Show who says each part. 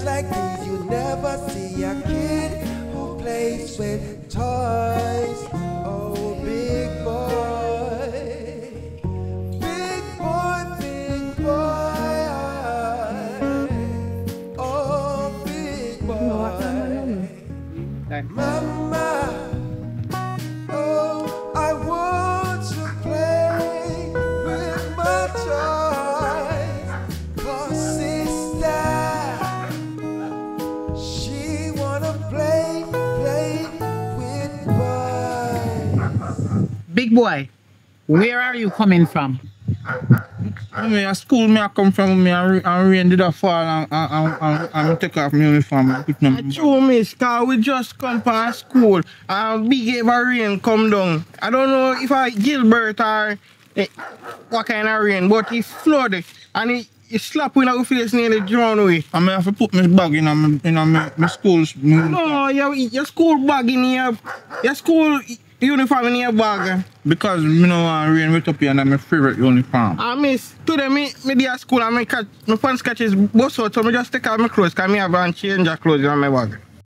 Speaker 1: like these, you never see a kid who plays with toys. Oh, big boy, big boy, big boy. Oh, big boy. Mama, oh, I want to play with my toys. 'Cause sister, she wanna play with boys.
Speaker 2: Big boy, where are you coming from?
Speaker 3: Me at school, me I come from me and rain did a fall and take off my uniform. True, miss, cause we just come from school and big ever rain come down. I don't know if I Gilbert or what kind of rain, but it flooded and it slap in our face nearly drown away. I may have to put my bag in my school. No, your school bag in your school uniform in your bag. Because me no want rain wet up here and that's my favorite uniform. I miss, today me dey at school and my pants catches bust out, so I just take off my clothes because I have a change of clothes in my bag.